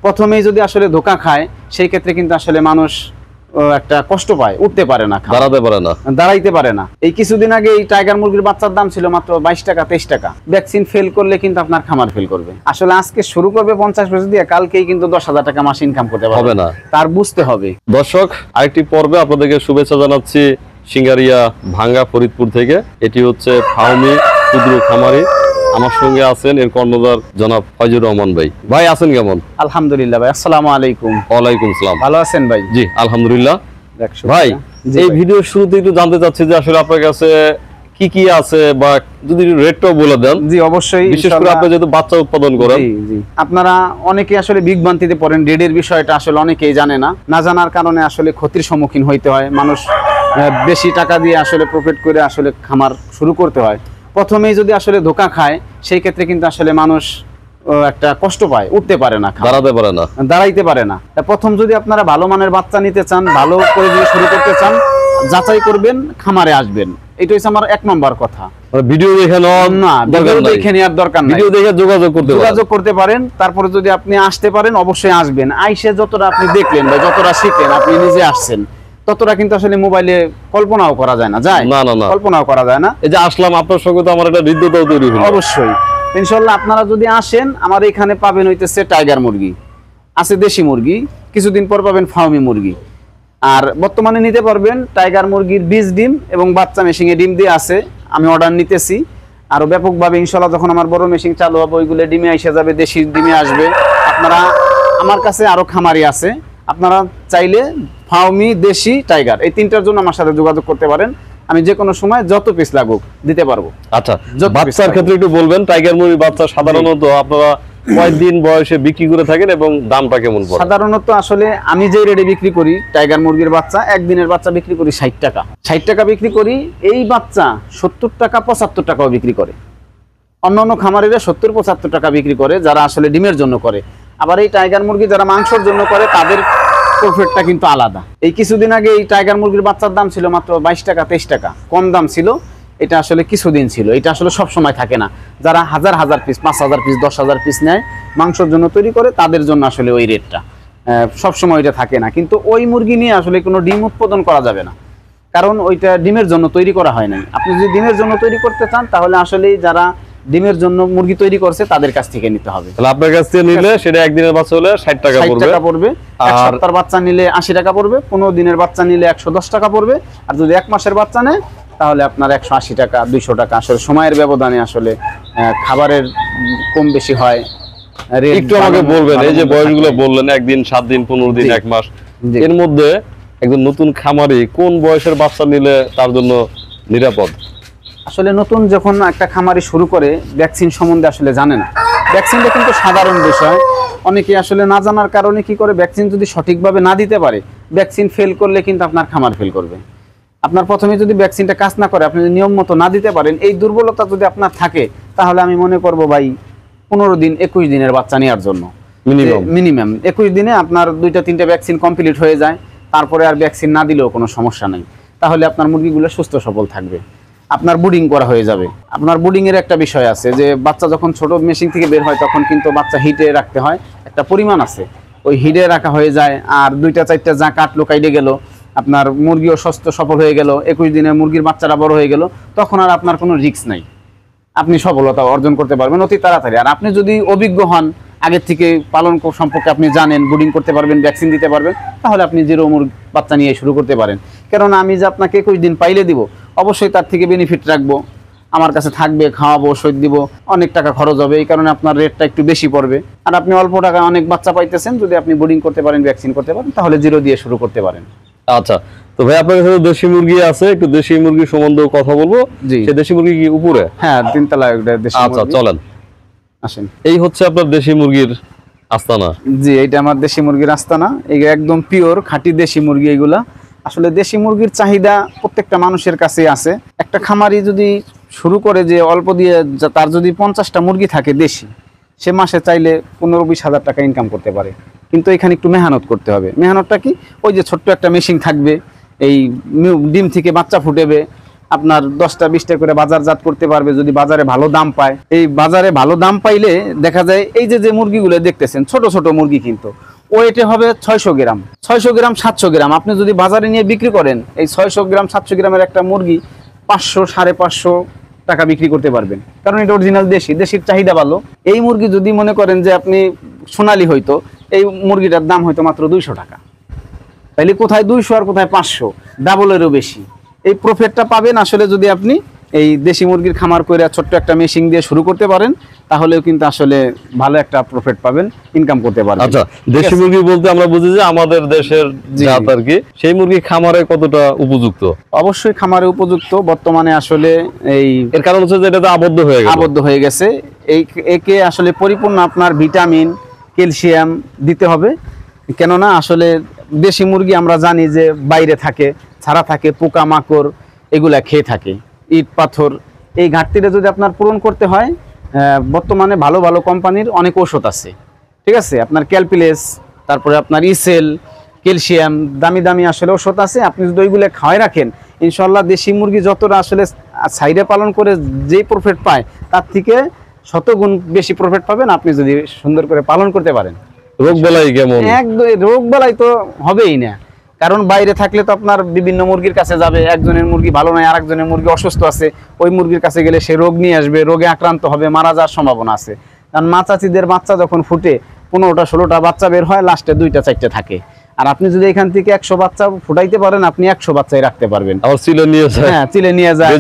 প্রথমেই যদি আসলে ধোঁকা খায় সেই ক্ষেত্রে কিন্তু আসলে মানুষ একটা কষ্ট পায়, উঠতে পারে না, দাঁড়াইতে পারে না। এই কিছুদিন আগে এই টাইগার মুরগির বাচ্চার দাম ছিল মাত্র 22 টাকা 23 টাকা। ভ্যাকসিন ফেল করলে কিন্তু আপনার খামার ফেল করবে। আসলে আজকে শুরু করবে 50 পয়সা দিয়ে, কালকেই কিন্তু 10,000 টাকা মাস ইনকাম করতে পারবে না, তার বুঝতে হবে। দর্শক, আরেকটি পর্বে আপনাদেরকে শুভেচ্ছা জানাচ্ছি সিঙ্গারিয়া ভাঙ্গা ফরিদপুর থেকে। এটি হচ্ছে ফাউমি ক্ষুদ্র খামারি। আমার সঙ্গে আছেন এর কর্ণধার জনাব ফয়জুর রহমান ভাই। ভাই আছেন কেমন? আলহামদুলিল্লাহ ভাই। আসসালামু আলাইকুম। ওয়ালাইকুম সালাম। ভালো আছেন ভাই? জি আলহামদুলিল্লাহ। ভাই এই ভিডিওর শুরুতে একটু জানতে চাচ্ছি যে আসলে আপনার কাছে কি কি আছে, বা যদি রেটটাও বলে দেন। জি অবশ্যই, বিশেষ করে আপনি যেহেতু বাচ্চা উৎপাদন করেন। জি আপনারা অনেকে আসলে বিভ্রান্তিতে পড়েন, রেটের বিষয়টা আসলে অনেকেই জানে না। না জানার কারণে আসলে ক্ষতির সম্মুখীন হইতে হয়। মানুষ বেশি টাকা দিয়ে আসলে প্রফিট করে আসলে খামার শুরু করতে হয়। প্রথমেই যদি আসলে ধোঁকা খায় সেই ক্ষেত্রে কিন্তু আসলে মানুষ একটা কষ্ট পায়, উঠতে পারে না, দাঁড়াইতে পারে না। প্রথম যদি আপনারা ভালো মানের বাচ্চা নিতে চান, ভালো করে যদি শুরু করতে চান, যাচাই করবেন, খামারে আসবেন। এটা হচ্ছে আমার 1 নম্বর কথা। ভিডিও দেখে না, ভিডিও দেখে নেওয়ার দরকার নাই, ভিডিও দেখে যোগাযোগ করতে পারেন। তারপরে যদি আপনি আসতে পারেন, অবশ্যই আসবেন। আইসে যতটা আপনি দেখলেন বা যতটা শিখলেন, আপনি নিজে আসছেন, ততটা কিন্তু আসলে মোবাইলে কল্পনাও করা যায় না। কল্পনাও করা যায় না। এই যে আসলাম আপনার সঙ্গে, তো আমার একটা হৃদ্যতাও তৈরি হলো। অবশ্যই ইনশাআল্লাহ আপনারা যদি আসেন, আমার এখানে পাবেন হইতেছে টাইগার মুরগি, আছে দেশি মুরগি, কিছুদিন পর পাবেন ফার্মি মুরগি। আর বর্তমানে নিতে পারবেন টাইগার মুরগির বীজ ডিম এবং বাচ্চা মেশিনে ডিম দিয়ে আছে। আমি অর্ডার নিতেছি আরো ব্যাপকভাবে ইনশাআল্লাহ। যখন আমার বড় মেশিন চালু হবে, ওইগুলো ডিমে এসে যাবে, দেশি ডিমে আসবে। আপনারা, আমার কাছে আরো খামারি আছে, আপনারা চাইলে ফার্মি, দেশি, টাইগার এই তিনটার জন্য আমার সাথে যোগাযোগ করতে পারেন। আমি যে কোনো সময় যত পিস লাগুক দিতে পারবো। আচ্ছা, বাচ্চার ক্ষেত্রে একটু বলবেন, টাইগার মুরগির বাচ্চা সাধারণত আপনারা কয়দিন বয়সে বিক্রি করে থাকেন এবং দামটা কেমন পড়ে? সাধারণত আসলে আমি যে রেটে বিক্রি করি টাইগার মুরগির বাচ্চা, একদিনের বাচ্চা বিক্রি করি 60 টাকা। 60 টাকা বিক্রি করি। এই বাচ্চা 70 টাকা 75 টাকাও বিক্রি করে। অন্যান্য খামারিরা 70-75 টাকা বিক্রি করে, যারা আসলে ডিমের জন্য করে। আবার এই টাইগার মুরগি যারা মাংসের জন্য করে, তাদের প্রফিটটা কিন্তু আলাদা। এই কিছুদিন আগে এই টাইগার মুরগির বাচ্চার দাম ছিল মাত্র 22 টাকা 23 টাকা। কম দাম ছিল। এটা আসলে কিছুদিন ছিল, এটা আসলে সব সময় থাকে না। যারা হাজার হাজার পিস, 5,000 পিস, 10,000 পিস নেয়, মাংসের জন্য তৈরি করে, তাদের জন্য আসলে ওই রেটটা সব সময় এটা থাকে না। কিন্তু ওই মুরগি নিয়ে আসলে কোনো ডিম উৎপাদন করা যাবে না, কারণ ওইটা ডিমের জন্য তৈরি করা হয় নাই। আপনি যদি ডিমের জন্য তৈরি করতে চান, তাহলে আসলে যারা ডিমের জন্য মুরগি তৈরি করছে তাদের কাছ থেকে নিতে হবে। তাহলে আপনার কাছ থেকে নিলে সেটা একদিনের বাচ্চা হলে 60 টাকা পড়বে। এক সপ্তাহের বাচ্চা নিলে 80 টাকা পড়বে। 15 দিনের বাচ্চা নিলে 110 টাকা পড়বে। আর যদি 1 মাসের বাচ্চা নেয়, তাহলে আপনার 180 টাকা 200 টাকা। আসলে সময়ের ব্যবধানে আসলে খাবারের কম বেশি হয়। একটু আমাকে বলবেন, এই যে বয়সগুলো বললেন, 1 দিন, 7 দিন, 15 দিন, 1 মাস, এর মধ্যে একজন নতুন খামারি কোন বয়সের বাচ্চা নিলে তার জন্য নিরাপদ? আসলে নতুন যখন একটা খামারি শুরু করে, ভ্যাকসিন সম্বন্ধে আসলে জানে না। ভ্যাকসিনটা কিন্তু সাধারণ বিষয়। অনেকে আসলে না জানার কারণে কি করে, ভ্যাকসিন যদি সঠিকভাবে না দিতে পারে, ভ্যাকসিন ফেল করলে কিন্তু আপনার খামার ফেল করবে। আপনার প্রথমে যদি ভ্যাকসিনটা কাজ না করে, আপনি নিয়ম মতো না দিতে পারেন, এই দুর্বলতা যদি আপনার থাকে, তাহলে আমি মনে করবো ভাই 15 দিন 21 দিনের বাচ্চা নেওয়ার জন্য মিনিমাম 21 দিনে আপনার 2-3টা ভ্যাকসিন কমপ্লিট হয়ে যায়। তারপরে আর ভ্যাকসিন না দিলেও কোনো সমস্যা নাই। তাহলে আপনার মুরগিগুলো সুস্থ সবল থাকবে, আপনার বুডিং করা হয়ে যাবে। আপনার বুডিং এর একটা বিষয় আছে যে বাচ্চা যখন ছোট মেশিন থেকে বের হয়, তখন কিন্তু বাচ্চা হিটে রাখতে হয়, একটা পরিমাণ আছে, ওই হিটে রাখা হয়ে যায়। আর 2-4টা যা কাটলো, কাইডে গেল, আপনার মুরগিও সুস্থ সফল হয়ে গেল, 21 দিনে মুরগির বাচ্চারা বড় হয়ে গেল, তখন আর আপনার কোনো রিস্ক নাই, আপনি সফলতা অর্জন করতে পারবেন অতি তাড়াতাড়ি। আর আপনি যদি অভিজ্ঞ হন, আগের থেকে পালন সম্পর্কে আপনি জানেন, বুডিং করতে পারবেন, ভ্যাকসিন দিতে পারবেন, তাহলে আপনি জিরো মুরগি বাচ্চা নিয়ে শুরু করতে পারেন। কেননা আমি যে আপনাকে 21 দিন পাইলে দিব, অবশ্যই তার থেকে বেনিফিট রাখবো, আমার কাছে থাকবে, খাওয়াবো, ওষুধ দিব, অনেক টাকা খরচ হবে। এই কারণে আপনার রেটটা একটু বেশি পড়বে। আর আপনি অল্প টাকায় অনেক বাচ্চা পাইতেছেন। যদি আপনি বুডিং করতে পারেন, ভ্যাকসিন করতে পারেন, তাহলে জিরো দিয়ে শুরু করতে পারেন। আচ্ছা, তো ভাই আপনার কাছে দেশি মুরগি আছে, একটু দেশি মুরগি সম্বন্ধে কথা বলবো। সেই দেশি মুরগি কি উপরে? হ্যাঁ, 3 তলা দেশি। আচ্ছা চলেন, আসেন। এই হচ্ছে আপনার দেশি মুরগির আস্তানা। জি, এইটা আমার দেশি মুরগির আস্তানা। এই একদম পিওর খাঁটি দেশি মুরগি এইগুলা। আসলে দেশি মুরগির চাহিদা প্রত্যেকটা মানুষের কাছে আছে। একটা খামারি যদি শুরু করে যে অল্প দিয়ে, তার যদি 50টা মুরগি থাকে দেশি, সে মাসে চাইলে 15-20 হাজার টাকা ইনকাম করতে পারে। কিন্তু এখানে একটু মেহনত করতে হবে। মেহনতটা কি? ওই যে ছোট্ট একটা মেশিন থাকবে, এই ডিম থেকে বাচ্চা ফুটেবে, আপনার 10টা 20টা করে বাজারজাত করতে পারবে যদি বাজারে ভালো দাম পায়। এই বাজারে ভালো দাম পাইলে দেখা যায় এই যে মুরগিগুলো দেখতেছেন ছোট ছোট মুরগি, কিন্তু ওয়েটে হবে 600 গ্রাম 700 গ্রাম। আপনি যদি বাজারে নিয়ে বিক্রি করেন এই 600 গ্রাম 700 গ্রামের একটা মুরগি 500 550 টাকা বিক্রি করতে পারবেন, কারণ এটা অরিজিনাল দেশির চাহিদা ভালো। এই মুরগি যদি মনে করেন যে আপনি সোনালী হইতো, এই মুরগিটার দাম হয়তো মাত্র 200 টাকা। তাইলে কোথায় 200 আর কোথায় 500, ডাবলেরও বেশি। এই প্রফিটটা পাবেন আসলে যদি আপনি এই দেশি মুরগির খামার করে ছোট্ট একটা মেশিন দিয়ে শুরু করতে পারেন, তাহলেও কিন্তু আসলে ভালো একটা প্রফিট পাবেন, ইনকাম করতে পারবেন। আচ্ছা, দেশি মুরগি বলতে আমরা বুঝি যে আমাদের দেশের জাত আর কি, সেই মুরগি খামারে কতটা উপযুক্ত? অবশ্যই খামারে উপযুক্ত। বর্তমানে আসলে এই এর কারণ হচ্ছে যে এটাতে আবদ্ধ হয়ে গেছে। একে আসলে পরিপূর্ণ আপনার ভিটামিন ক্যালসিয়াম দিতে হবে, কেননা আসলে দেশি মুরগি আমরা জানি যে বাইরে থাকে, ছাড়া থাকে, পোকামাকড় এগুলা খেয়ে থাকে, ইট পাথর। এই ঘাটতিটা যদি আপনার পূরণ করতে হয়, বর্তমানে ভালো ভালো কোম্পানির অনেক ওষুধ আছে, ঠিক আছে, আপনার ক্যালপিলেস, তারপরে আপনার ইসেল, ক্যালসিয়াম, দামি দামি আসলে ওষুধ আছে। আপনি যদি ওইগুলো খাওয়াই রাখেন, ইনশাল্লাহ দেশি মুরগি যতটা আসলে সাইডে পালন করে যে প্রফিট পায় তার থেকে 100 গুণ বেশি প্রফিট পাবেন আপনি যদি সুন্দর করে পালন করতে পারেন। রোগ বালাই কেমন? একদম রোগ বালাই তো হবেই না, কারণ বাইরে থাকলে তো আপনার বিভিন্ন মুরগির কাছে যাবে, একজনের মুরগি ভালো নয়, আরেকজনের মুরগি অসুস্থ আছে, ওই মুরগির কাছে গেলে সে রোগ নিয়ে আসবে, রোগে আক্রান্ত হবে, মারা যাওয়ার সম্ভাবনা আছে। কারণ মা চাচিদের বাচ্চা যখন ফুটে 15টা 16টা বাচ্চা বের হয়, লাস্টে 2টা 4টে থাকে। আর আপনি যদি এখান থেকে 100 বাচ্চা ফুটাইতে পারেন, আপনি 100 বাচ্চাই রাখতে পারবেন। আবার চিলে নিয়ে যায়, হ্যাঁ, চিলে নিয়ে যায়,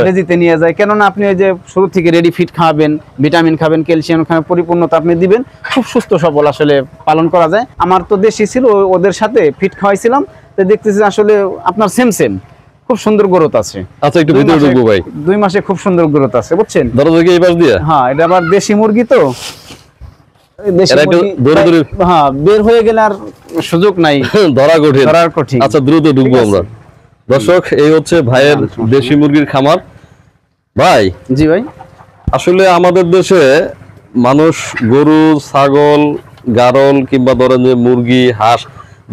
রেজিতে নিয়ে যায়, কেননা আপনি ওই যে শুরু থেকে রেডি ফিড খাওয়াবেন, ভিটামিন খাবেন, ক্যালসিয়াম খাবেন, পরিপূর্ণতা আপনি দিবেন, খুব সুস্থ সবল আসলে পালন করা যায়। আমার তো দেশি ছিল, ওদের সাথে ফিড খাওয়াইছিলাম, তো দেখতেছি আসলে আপনার সেম খুব সুন্দর গ্রোথ আছে। আচ্ছা, একটু ভিতরে ঢুকবো ভাই। 2 মাসে খুব সুন্দর গ্রোথ আছে, বুঝছেন? দরজা কি এই পাশ দিয়ে? হ্যাঁ, এটা আবার দেশি মুরগি তো, হ্যাঁ, বের হয়ে গেলে আর সুযোগ নাই, ধরা কঠিন। আচ্ছা, দ্রুত ঢুকবো আমরা। দর্শক, এই হচ্ছে ভাইয়ের দেশি মুরগির খামার। ভাই, জি ভাই, আসলে আমাদের দেশে মানুষ গরু, ছাগল, গারল কিংবা ধরেন যে মুরগি, হাঁস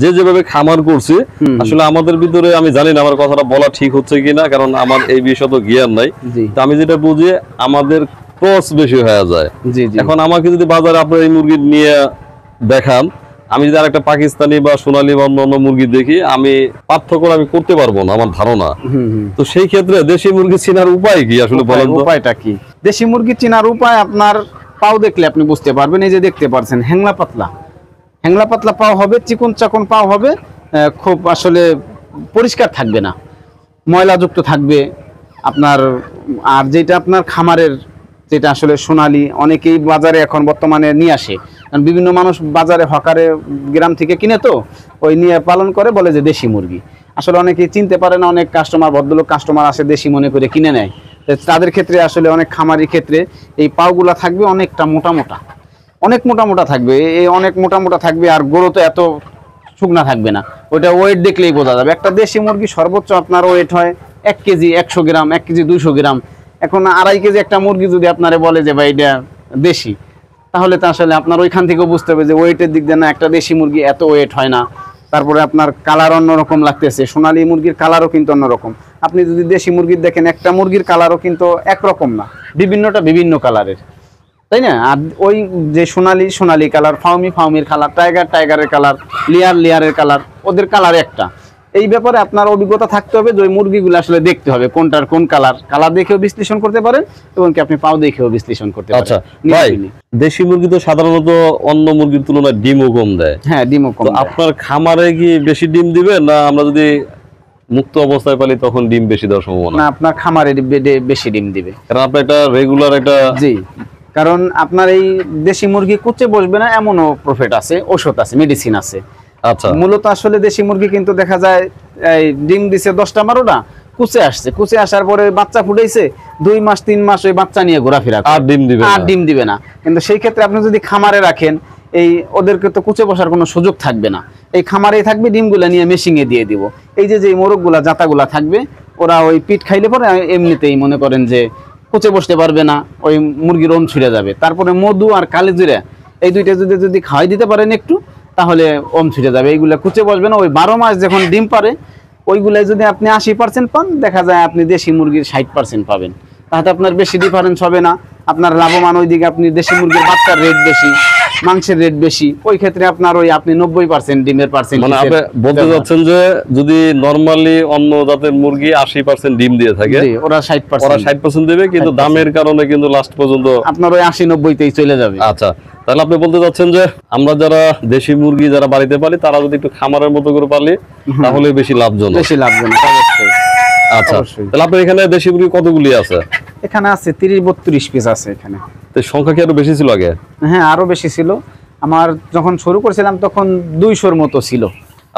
যেভাবে খামার করছে, আসলে আমাদের ভিতরে, আমি জানি না আমার কথাটা বলা ঠিক হচ্ছে কিনা, কারণ আমার এই বিষয়ে তো জ্ঞান নাই। তো আমি যেটা বুঝি, আমাদের ক্রস বেশি হয়ে যায়। এখন আমাকে যদি বাজারে আপনার এই মুরগি নিয়ে দেখান, আমি যদি আরেকটা পাকিস্তানি বা সোনালী বা অন্য মুরগি দেখি, আমি পার্থক্য আমি করতে পারবো না, আমার ধারণা। তো সেই ক্ষেত্রে দেশি মুরগি চেনার উপায় কি আসলে বলেন তো? উপায়টা কি? দেশি মুরগি চেনার উপায় আপনার পাও দেখলে আপনি বুঝতে পারবেন। এই যে দেখতে পাচ্ছেন, হ্যাংলা পাতলা পাও হবে, চিকন চাকন পাও হবে, খুব আসলে পরিষ্কার থাকবে না, ময়লাযুক্ত থাকবে আপনার। আর যেটা আপনার খামারের, যেটা আসলে সোনালী, অনেকেই বাজারে এখন বর্তমানে নিয়ে আসে, কারণ বিভিন্ন মানুষ বাজারে হকারে গ্রাম থেকে কিনে, তো ওই নিয়ে পালন করে, বলে যে দেশি মুরগি। আসলে অনেকেই চিনতে পারে না, অনেক ভদ্রলোক কাস্টমার আসে দেশি মনে করে কিনে নেয়। তাদের ক্ষেত্রে আসলে অনেক খামারির ক্ষেত্রে এই পাওগুলা থাকবে অনেকটা অনেক মোটা থাকবে, এই অনেক মোটা থাকবে, আর গরু তো এত শুকনা থাকবে না। ওইটা ওয়েট দেখলেই বোঝা যাবে। একটা দেশি মুরগি সর্বোচ্চ আপনার ওয়েট হয় 1 কেজি 100 গ্রাম, 1 কেজি 200 গ্রাম। এখন 2.5 কেজি একটা মুরগি যদি আপনারে বলে যে ভাই এটা দেশি, তাহলে তো আসলে আপনার ওইখান থেকেও বুঝতে হবে যে ওয়েটের দিক দিয়ে না, একটা দেশি মুরগি এত ওয়েট হয় না। তারপরে আপনার কালার অন্যরকম লাগতেছে, সোনালী মুরগির কালারও কিন্তু অন্যরকম। আপনি যদি দেশি মুরগির দেখেন, একটা মুরগির কালারও কিন্তু একরকম না, বিভিন্ন কালারের, তাই না? আর ওই যে সোনালী কালার, ফাউমির কালার, টাইগারের কালার, লেয়ারের কালার, ওদের কালার একটা। এই ব্যাপারে আপনার অভিজ্ঞতা থাকতে হবে যে ওই মুরগিগুলো আসলে দেখতে হবে কোনটার কোন কালার দেখেও বিশ্লেষণ করতে পারেন, এবং কি আপনি পাও দেখেও বিশ্লেষণ করতে পারেন। আচ্ছা ভাই, দেশি মুরগি তো সাধারণত অন্য মুরগির তুলনায় ডিমও কম দেয়। হ্যাঁ, ডিমও কম। আপনার খামারে কি বেশি ডিম দিবে, না আমরা যদি মুক্ত অবস্থায় পালি তখন ডিম বেশি দেওয়ার সম্ভাবনা? না, আপনার খামারে বেশি ডিম দিবে, কারণ আপনার একটা রেগুলার একটা, জি, কারণ আপনার এই দেশি মুরগি কুচে বসবে না এমনও প্রফিট আছে, ওষুধ আছে, মেডিসিন আছে। আচ্ছা, মূলত আসলে দেশি মুরগি কিন্তু দেখা যায় এই ডিম দিছে 10টা 12টা, কুচে আসার পরে বাচ্চা ফুটাইছে, 2 মাস 3 মাস ওই বাচ্চা নিয়ে ঘোরাফেরা করে, আর ডিম দিবে না। কিন্তু সেই ক্ষেত্রে আপনি যদি খামারে রাখেন, এই ওদেরকে তো কুচে বসার কোনো সুযোগ থাকবে না, এই খামারেই থাকবে, ডিমগুলা নিয়ে মেশিংয়ে দিয়ে দিব। এই যে মোরগগুলা, জাতাগুলা থাকবে, ওরা ওই পিট খাইলে পরে এমনিতেই মনে করেন যে কুচে বসতে পারবে না, ওই মুরগির ওম ছুড়ে যাবে। তারপরে মধু আর কালিজিরা, এই দুইটা যদি খাওয়াই দিতে পারেন একটু, তাহলে ওম ছুটে যাবে, এইগুলা কুচে বসবে না। ওই 12 মাস যখন ডিম পারে, ওইগুলাই যদি আপনি 80% পান, দেখা যায় আপনি দেশি মুরগির 60% পাবেন। তাহলে আপনার বেশি ডিফারেন্স হবে না, আপনার লাভবান। ওইদিকে আপনি দেশি মুরগির বাচ্চার রেট বেশি, মাংসের রেট বেশি, ওই ক্ষেত্রে আপনার ওই আপনি 90% ডিমের পার্সেন্ট। মানে আপনি বলতে যাচ্ছেন যে যদি নরমালি অন্য জাতের মুরগি 80% ডিম দিয়ে থাকে, ওরা 60% দেবে, কিন্তু দামের কারণে কিন্তু লাস্ট পর্যন্ত আপনার ওই 80-90তেই চলে যাবে। আচ্ছা, তাহলে আপনি বলতে চাচ্ছেন যে আমরা যারা দেশি মুরগি যারা বাড়িতে পালি, তারা যদি একটু খামারের মতো করে পালি তাহলে বেশি লাভজনক। আচ্ছা, তাহলে আপনার এখানে দেশি মুরগি কতগুলি আছে? এখানে আছে 30-32 পিস আছে এখানে। তো সংখ্যা কি আরো বেশি ছিল আগে? হ্যাঁ, আরো বেশি ছিল। আমার যখন শুরু করেছিলাম তখন 200-র মতো ছিল।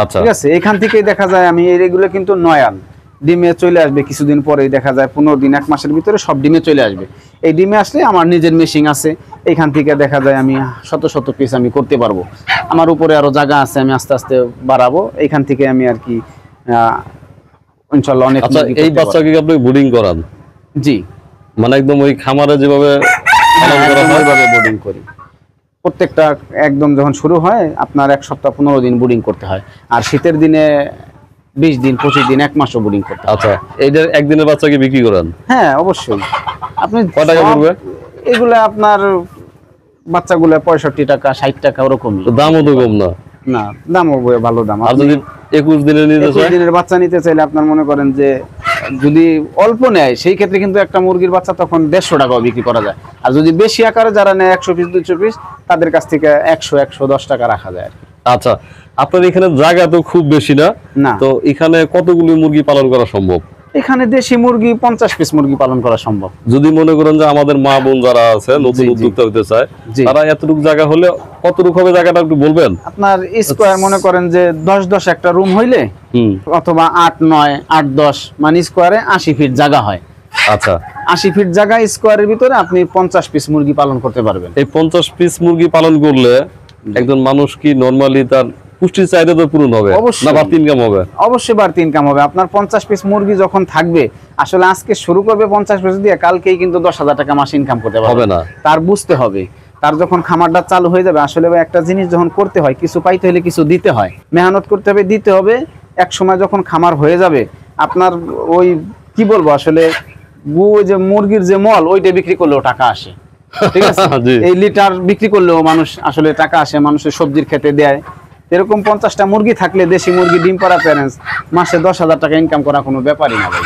আচ্ছা, ঠিক আছে, এখান থেকেই দেখা যায় আমি এগুলো কিন্তু নয়াল ডিমে চলে আসবে কিছুদিন পরেই, দেখা যায় 15 দিন 1 মাসের ভিতরে সব ডিমে চলে আসবে। এই ডিমে আসলে আমার নিজের মেশিন আছে, এখান থেকে দেখা যায় আমি শত পিস আমি করতে পারবো। আমার উপরে আরো জায়গা আছে, আমি আস্তে আস্তে বাড়াবো। এখান থেকে আমি আর কি ইনশাআল্লাহ অনেক। আচ্ছা, এই বাচ্চাকে কি আপনি ব্রিডিং করান? জি, মানে একদম ওই খামারে যেভাবে বোর্ডিং করি। প্রত্যেকটা একদম যখন শুরু হয় আপনার 1 সপ্তাহ 15 দিন বোর্ডিং করতে হয়, আর শীতের দিনে 20 দিন 25 দিন 1 মাসও বোর্ডিং করতে হয়। আচ্ছা, এইটার একদিনের বাচ্চাকে বিক্রি করেন? হ্যাঁ, অবশ্যই। আপনি কয় টাকা পড়বে এগুলো? আপনার বাচ্চাগুলো 65 টাকা 60 টাকা ওরকমই। দামও তো কম না? না, দামও ভালো দাম। আর যদি 21 দিনের নিতে চাই? 21 দিনের বাচ্চা নিতে চাইলে আপনার মনে করেন যে যদি অল্প নেয় সেই ক্ষেত্রে কিন্তু একটা মুরগির বাচ্চা তখন 150 টাকাও বিক্রি করা যায়। আর যদি বেশি আকারে যারা নেয় 100 পিস 200 পিস, তাদের কাছ থেকে 100-110 টাকা রাখা যায়। আচ্ছা, আপনার এখানে জায়গা তো খুব বেশি না, তো এখানে কতগুলো মুরগি পালন করা সম্ভব? এখানে দেশি মুরগি 50 পিস মুরগি পালন করা সম্ভব। যদি মনে করেন যে আমাদের মা বোন যারা আছে নতুন উদ্যোক্তা হতে চায়, তারা এতটুকু জায়গা হলে কতটুকু হবে জায়গাটা একটু বলবেন? আপনার স্কয়ার মনে করেন যে 10-10 একটা রুম হইলে, অথবা 8-9 8-10 মানে স্কয়ারে 80 ফিট জায়গা হয়। আচ্ছা, 80 ফিট জায়গা স্কয়ারের ভিতরে আপনি 50 পিস মুরগি পালন করতে পারবেন। এই 50 পিস মুরগি পালন করলে একজন মানুষ কি নরমালি তার পুষ্টির চাহিদা তো পূরণ হবে না বাড়তি ইনকাম হবে? অবশ্যই বাড়তি ইনকাম হবে। আপনার 50 পিস মুরগি যখন থাকবে, আসলে আজকে শুরু করবে 50 পিস দিয়ে, কালকেই কিন্তু 10,000 টাকা মাসে ইনকাম করতে পারবে না। তার বুঝতে হবে, তার যখন খামারটা চালু হয়ে যাবে, আসলে একটা জিনিস যখন করতে হয়, কিছু পাইতে হলে কিছু দিতে হয়, মেহনত করতে হবে, দিতে হবে। এক সময় যখন খামার হয়ে যাবে, আপনার ওই কি বলবো আসলে, ওই যে মুরগির যে মল, ওইটা বিক্রি করলেও টাকা আসে। ঠিক আছে, এই লিটার বিক্রি করলেও মানুষ আসলে টাকা আসে, মানুষের সবজির খেতে দেয়। এরকম 50টা মুরগি থাকলে, দেশি মুরগি ডিম পাড়া প্যারেন্টস, মাসে 10,000 টাকা ইনকাম করা কোনো ব্যাপারই না ভাই।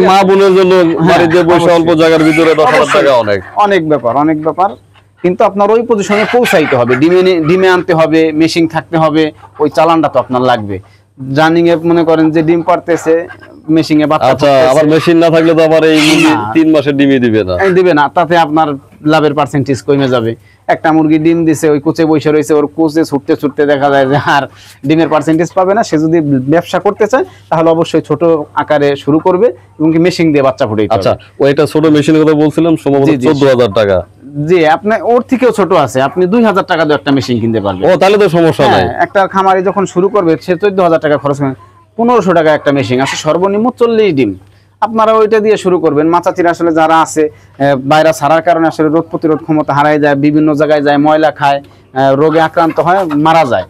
মা বোনের জন্য বাড়িতে বসে অল্প জায়গার ভিতরে 10,000 টাকা অনেক ব্যাপার। কিন্তু আপনার ওই পজিশনে পৌঁছাইতে হবে, ডিমে আনতে হবে, মেশিন থাকতে হবে, ওই চালানটা তো আপনার লাগবে। রানিং এ মনে করেন যে ডিম পারতেছে, মেশিনে বাচ্চা। আচ্ছা, আবার মেশিন না থাকলে তো আবার এই 3 মাসের ডিমই দিবে না, তাতে আপনার লাভের পার্সেন্টেজ কমে যাবে। একটা মুরগি ডিম দিছে, ওই কোচে বসে রয়েছে, ওর কোচে ছুটতে দেখা যায় যে আর ডিমের পার্সেন্টেজ পাবে না। সে যদি ব্যবসা করতে চায় তাহলে অবশ্যই ছোট আকারে শুরু করবে এবং কি মেশিন দিয়ে বাচ্চা ফুটাইতে হবে। আচ্ছা, ওইটা ছোট মেশিনের কথা বলছিলাম, সম্ভবত 14,000 টাকা। জি, আপনি ওর থেকেও ছোট আছে, আপনি 2,000 টাকা দিয়ে একটা মেশিন কিনতে পারবেন। ও, তাহলে তো সমস্যা নাই। একটা খামারি যখন শুরু করবে, সে 14,000 টাকা খরচ করে 1500 টাকা একটা মেশিন আছে, সর্বনিম্ন 40 ডিম। আপনারা ওইটা দিয়ে শুরু করবেন। মাচাচির আসলে যারা আছে, বাইরে ছাড়ার কারণে আসলে রোগ প্রতিরোধ ক্ষমতা হারায় যায়, বিভিন্ন জায়গায় যায়, ময়লা খায়, রোগে আক্রান্ত হয়, মারা যায়।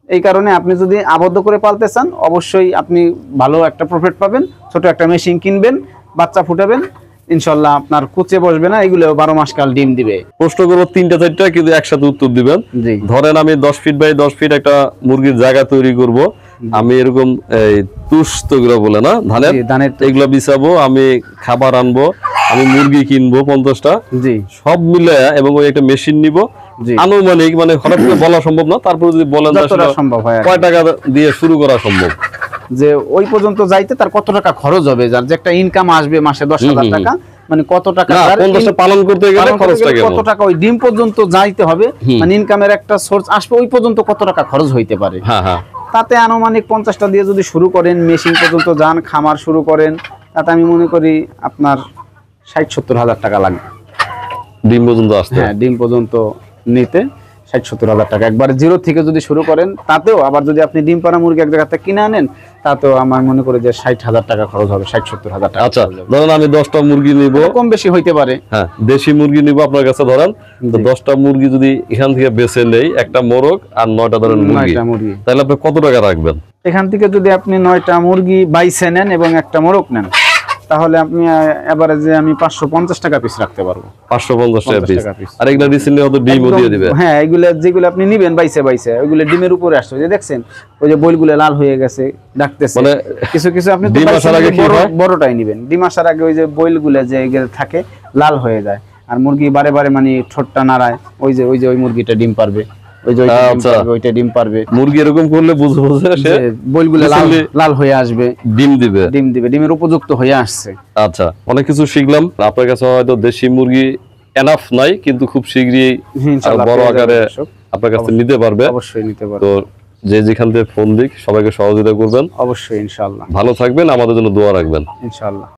এই কারণে আপনি যদি আবদ্ধ করে পালতে চান, অবশ্যই আপনি ভালো একটা প্রফিট পাবেন। ছোট একটা মেশিন কিনবেন, বাচ্চা ফুটাবেন, ইনশাল্লাহ আপনার কুচে বসবে না, এগুলো 12 মাস কাল ডিম দিবে। প্রশ্ন করবো 3-4টা, কিন্তু একসাথে উত্তর দিবেন। ধরেন আমি 10 ফিট বাই 10 ফিট একটা মুরগির জায়গা তৈরি করব, আমি এরকম এই তুষ তো এগুলো বলে না, ধানের এগুলো বিছাবো, আমি খাবার আনবো, আমি মুরগি কিনবো 50টা, সব মিলে, এবং ওই একটা মেশিন নিব। আনুমানিক মানে হঠাৎ করে বলা সম্ভব না, তারপর যদি বলেন সম্ভব হয়, কয় টাকা দিয়ে শুরু করা সম্ভব? যে ওই পর্যন্ত যাইতে তার কত টাকা খরচ হবে, যার যে একটা ইনকাম আসবে মাসে 10,000 টাকা, মানে কত টাকা পালন করতে গেলে খরচটা কত টাকা ওই ডিম পর্যন্ত যাইতে হবে, মানে ইনকামের একটা সোর্স আসবে, ওই পর্যন্ত কত টাকা খরচ হইতে পারে। তাতে আনুমানিক 50টা দিয়ে যদি শুরু করেন, মেশিন পর্যন্ত যান, খামার শুরু করেন, তাতে আমি মনে করি আপনার 60-70 হাজার টাকা লাগবে ডিম পর্যন্ত আসতে। হ্যাঁ, ডিম পর্যন্ত নিতে 60-70 হাজার টাকা একবার জিরো থেকে যদি শুরু করেন, তাতেও আবার যদি আপনি ডিম পাড়া মুরগি এক জায়গা থেকে কিনে আনেন, তাতেও আমার মনে করি যে 60,000 টাকা খরচ হবে, 60-70 হাজার টাকা আচ্ছা, খরচ হবে। ধরেন আমি 10টা মুরগি নিব, কম বেশি হইতে পারে। হ্যাঁ দেশি মুরগি নিব আপনার কাছে, ধরেন তো জি। 10টা মুরগি যদি এখান থেকে বেছে নেই, একটা মোরগ আর 9টা ধরেন মুরগি, 9টা মুরগি তাহলে আপনি কত টাকা রাখবেন? এখান থেকে যদি আপনি 9টা মুরগি বাইছে নেন এবং একটা মোরগ নেন, তাহলে আপনি এভারেজে আমি 550 টাকা পিস রাখতে পারবো। 550 টাকা 50 পিস। টাকা piece। আর এগুলা রিসেন্টলি হয়তো ডিমও দিয়ে দিবে। হ্যাঁ, এগুলো যেগুলো আপনি নিবেন বাইছে বাইছে, ওইগুলো ডিমের উপরে আসছে, ওই যে দেখছেন ওই যে বইলগুলো লাল হয়ে গেছে, ডাকতেছে। মানে কিছু কিছু আপনি তো ডিম বাইছে আসার আগে কি হয়? বড়টাই নিবেন। ডিম আসার আগে ওই যে বইলগুলো যে এগুলো থাকে লাল হয়ে যায়, আর মুরগি বারে বারে মানে ঠোঁটটা নাড়ায়, ওই মুরগিটা ডিম পারবে, ওই যে ওইটা ডিম আচ্ছা। পারবে, ওইটা ডিম পারবে। মুরগি এরকম করলে বুঝে বুঝে সে যে বইলগুলো লাল recently লাল হয়ে আসবে, ডিম দিবে। ডিম দিবে, ডিমের উপযুক্ত হয়ে আসছে। আচ্ছা, অনেক কিছু শিখলাম। আপনার কাছে হয়তো দেশি মুরগি এনাফ নাই, কিন্তু খুব শীঘ্রই আরো ইনশাআল্লাহ বড় পেয়ে যাবেন আকারে দর্শক। আপনার কাছে নিতে পারবে। অবশ্যই নিতে পারবে, তো যে যেখান থেকে ফোন দিক সবাইকে সহযোগিতা করবেন। অবশ্যই ইনশাআল্লাহ। ভালো থাকবেন, আমাদের জন্য দোয়া রাখবেন। ইনশাআল্লাহ।